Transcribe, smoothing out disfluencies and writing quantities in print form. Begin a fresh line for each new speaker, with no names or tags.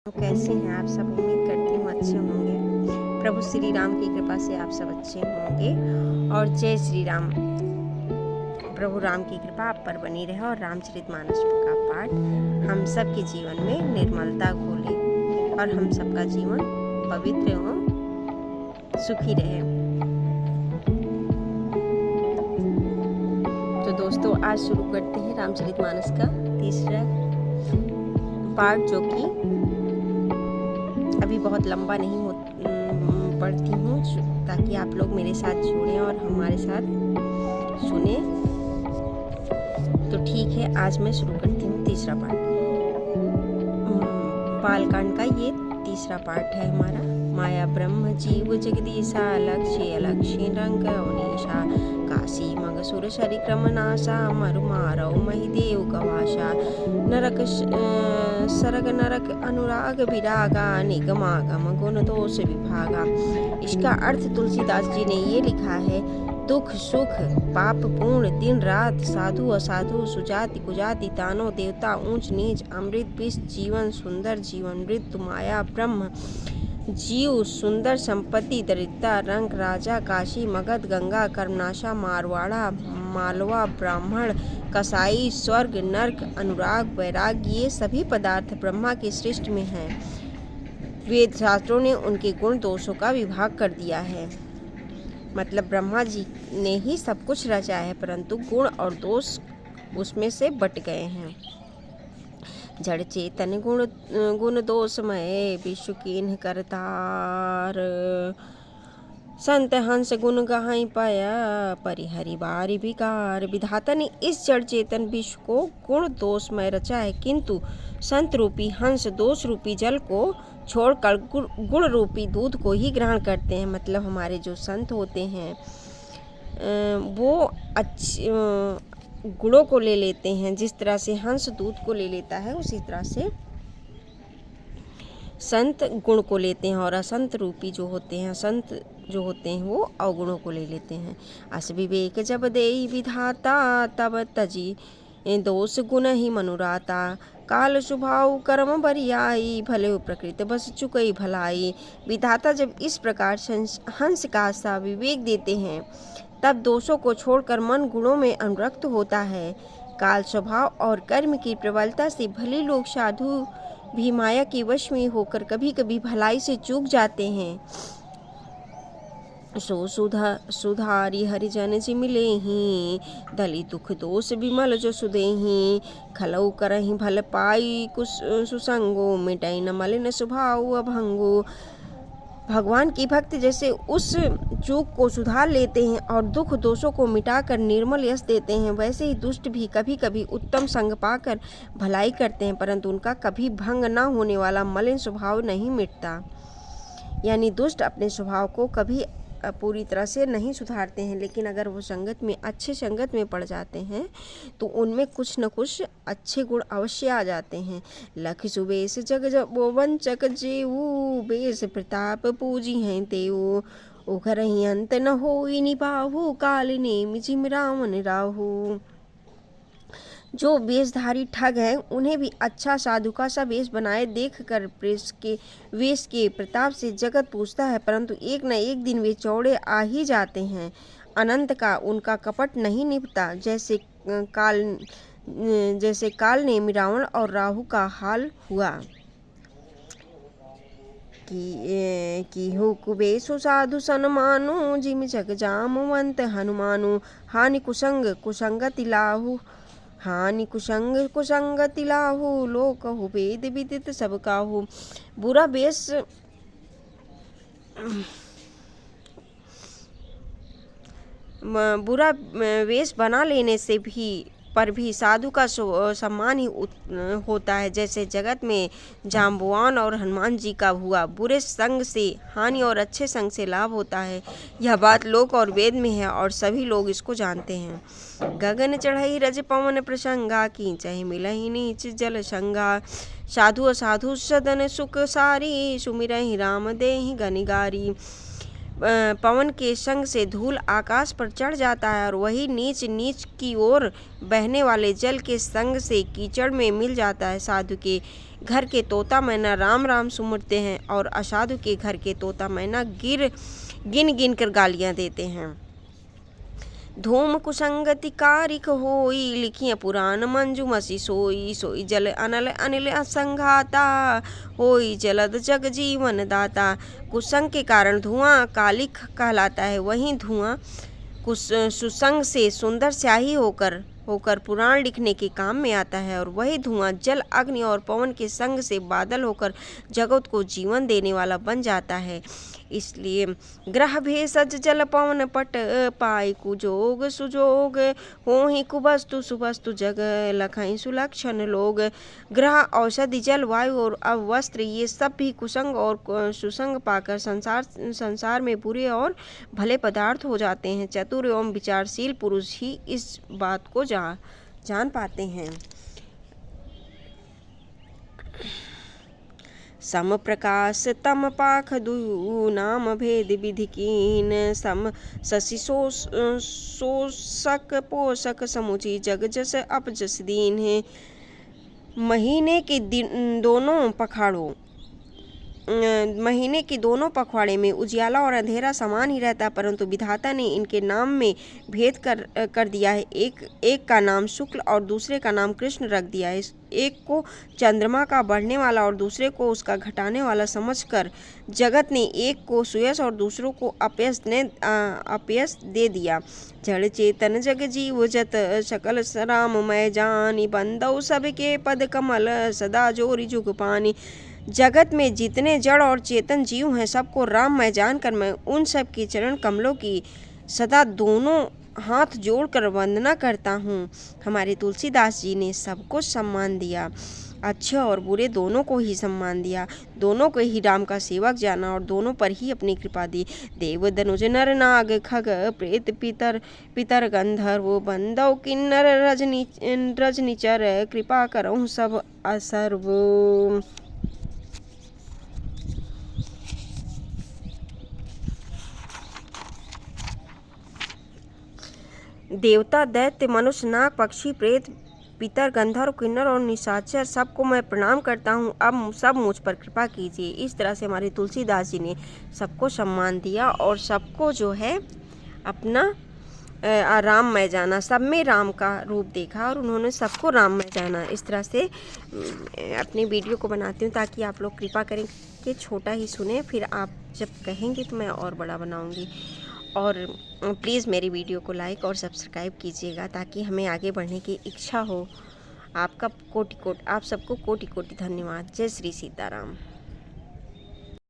कैसे हैं आप सब। उम्मीद करती हूँ अच्छे होंगे। प्रभु श्री राम की कृपा से आप सब अच्छे होंगे और जय श्री राम। प्रभु राम की कृपा आप पर बनी रहे और रामचरितमानस का पाठ हम सब के जीवन में निर्मलता घोले और हम सबका जीवन पवित्र एवं सुखी रहे। तो दोस्तों, आज शुरू करते हैं रामचरितमानस का तीसरा पाठ, जो कि अभी बहुत लंबा नहीं पढ़ती हूँ, ताकि आप लोग मेरे साथ जुड़ें और हमारे साथ सुने। तो ठीक है, आज मैं शुरू करती हूँ तीसरा पाठ। बालकांड का ये तीसरा पाठ है हमारा। माया ब्रह्म जीव जगदीशा, लक्ष्य अलक्ष्य रंग अवनीशा, काशी मग सुर शरि क्रम नाशा, मरु मारव महिदेव गवाशा, नरक सरग नरक अनुराग विरागा, निगमागम गुण दोष विभागा। इसका अर्थ तुलसीदास जी ने ये लिखा है: दुख सुख पाप पूर्ण दिन रात, साधु असाधु, सुजाति कुजाति, दानव देवता, ऊंच नीच, अमृत विष, जीवन सुंदर जीवन मृत्यु, माया ब्रह्म जीव, सुंदर संपत्ति, दरिद्रता, रंग राजा, काशी मगध, गंगा, कर्मनाशा, मारवाड़ा, मालवा, ब्राह्मण, कसाई, स्वर्ग, नर्क, अनुराग, वैराग, ये सभी पदार्थ ब्रह्मा की सृष्टि में हैं। वेद शास्त्रों ने उनके गुण दोषों का विभाग कर दिया है। मतलब ब्रह्मा जी ने ही सब कुछ रचा है, परंतु गुण और दोष उसमें से बट गए हैं। जड़ चेतन गुण दोषमय, विश्व कीन्ह करतार, संत हंस गुण गाई पाया, परिहरि बारी विकार। विधाता ने इस जड़ चेतन विश्व को गुण दोषमय रचा है, किंतु संत रूपी हंस दोष रूपी जल को छोड़कर गुण रूपी दूध को ही ग्रहण करते हैं। मतलब हमारे जो संत होते हैं वो अच्छे गुणों को ले लेते हैं। जिस तरह से हंस दूध को ले लेता है, उसी तरह से संत गुण को लेते हैं, और असंत रूपी जो होते हैं, संत जो होते हैं, वो अवगुणों को ले लेते हैं। अस विवेक जब देई विधाता, तब तजी दोष गुण ही मनुराता, काल स्वभाव कर्म बरियाई, भले प्रकृत बस चुकई भलाई। विधाता जब इस प्रकार हंस का सा विवेक देते हैं, तब दोषों को छोड़कर मन गुणों में अनुरक्त होता है। काल स्वभाव और कर्म की प्रबलता से भले लोग साधु भी माया के वश में होकर कभी कभी भलाई से चूक जाते हैं। सो सुधारी हरिजन से मिले ही, दली दुख दोष विमल जो सुदेही, खलऊ करही भल पाई कुछ सुसंगो, मिटई न मलिन स्वभाव अभंगो। भगवान की भक्त जैसे उस चूक को सुधार लेते हैं और दुख दोषों को मिटाकर निर्मल यश देते हैं, वैसे ही दुष्ट भी कभी कभी उत्तम संग पाकर भलाई करते हैं, परंतु उनका कभी भंग न होने वाला मलिन स्वभाव नहीं मिटता। यानी दुष्ट अपने स्वभाव को कभी पूरी तरह से नहीं सुधारते हैं, लेकिन अगर वो अच्छे संगत में पड़ जाते हैं तो उनमें कुछ न कुछ अच्छे गुण अवश्य आ जाते हैं। लख सुबेश जग वो वंचक जेऊ, बेस प्रताप पूजी हैं तेऊ, उघर ही अंत न होई निभाहु, काल नेमि जिम रावण राहु। जो वेशधारी ठग हैं, उन्हें भी अच्छा साधु का सा वेश बनाए देख कर वेश के प्रताप से जगत पूछता है, परंतु एक न एक दिन वे चौड़े आ ही जाते हैं। अनंत का उनका कपट नहीं निभता, जैसे काल ने रावण और राहु का हाल हुआ। कि हो कुबेशु साधु सनमानु, जिम जग जामवंत हनुमानु, हानि कुसंगति लाहु, हानि कुसंगति लाहु, लोक हो वेद विदित सब काहू। बुरा वेश बना लेने से पर भी साधु का सम्मान ही होता है, जैसे जगत में जाम्बवान और हनुमान जी का हुआ। बुरे संग से हानि और अच्छे संग से लाभ होता है। यह बात लोक और वेद में है और सभी लोग इसको जानते हैं। गगन चढ़ई रज पवन प्रसंगा, कीचहि मिलहि नीच जल संगा, साधु असाधु सदन सुख सारी, सुमिरहि राम देहि गनिगारी। पवन के संग से धूल आकाश पर चढ़ जाता है और वही नीच नीच की ओर बहने वाले जल के संग से कीचड़ में मिल जाता है। साधु के घर के तोता मैना राम राम सुमरते हैं और असाधु के घर के तोता मैना गिन गिन कर गालियां देते हैं। धूम कुसंगति कारिक होई, लिखिए पुराण मंजू मसी सोई। सोई जल अनल अनिल असंघाता, होई जलद जग जीवन दाता। कुसंग के कारण धुआं कालिक कहलाता है। वहीं धुआं सुसंग से सुंदर स्याही होकर पुराण लिखने के काम में आता है। और वही धुआं जल अग्नि और पवन के संग से बादल होकर जगत को जीवन देने वाला बन जाता है। इसलिए ग्रह भेषज जल पवन पट, पाई कुजोग सुजोग। होहि कुवस्तु सुवस्तु जग, लखई सुलक्षण लोग। ग्रह औषधि जल वायु और वस्त्र ये सब भी कुसंग और सुसंग पाकर संसार में बुरे और भले पदार्थ हो जाते हैं। चतुर एवं विचारशील पुरुष ही इस बात को जान पाते हैं। सम प्रकाश तम पाख दुयु, नाम भेद विधि कीन। सम शशि शोषक पोषक समुचि, जग जस अपजस दीन है। महीने के दोनों पखवाड़े में उजियाला और अंधेरा समान ही रहता है, परंतु विधाता ने इनके नाम में भेद कर दिया है। एक का नाम शुक्ल और दूसरे का नाम कृष्ण रख दिया है। एक को चंद्रमा का बढ़ने वाला और दूसरे को उसका घटाने वाला समझकर जगत ने एक को सुयश और दूसरों को अपयश दे दिया। जड़ चेतन जग जीव जत, सकल राममय जानी। बंदौ सबके पद कमल, सदा जोरी जुग पानी। जगत में जितने जड़ और चेतन जीव हैं, सबको राममय जानकर मैं उन सब के चरण कमलों की सदा दोनों हाथ जोड़कर वंदना करता हूँ। हमारे तुलसीदास जी ने सबको सम्मान दिया, अच्छे और बुरे दोनों को ही सम्मान दिया, दोनों को ही राम का सेवक जाना और दोनों पर ही अपनी कृपा दी। देव दनुज नर नाग खग, प्रेत पितर गंधर्व। बंदौ किन्नर रजनिचर, कृपा करहु सब असर्व। देवता दैत्य मनुष्य नाग पक्षी प्रेत पितर गंधर्व किन्नर और निशाचर सबको मैं प्रणाम करता हूँ। अब सब मुझ पर कृपा कीजिए। इस तरह से हमारे तुलसीदास जी ने सबको सम्मान दिया और सबको जो है अपना राममय जाना, सब में राम का रूप देखा और उन्होंने सबको राममय जाना। इस तरह से अपनी वीडियो को बनाती हूँ ताकि आप लोग कृपा करें कि छोटा ही सुने, फिर आप जब कहेंगे तो मैं और बड़ा बनाऊँगी। और प्लीज़ मेरी वीडियो को लाइक और सब्सक्राइब कीजिएगा ताकि हमें आगे बढ़ने की इच्छा हो। आप सबको कोटि कोटि धन्यवाद। जय श्री सीताराम।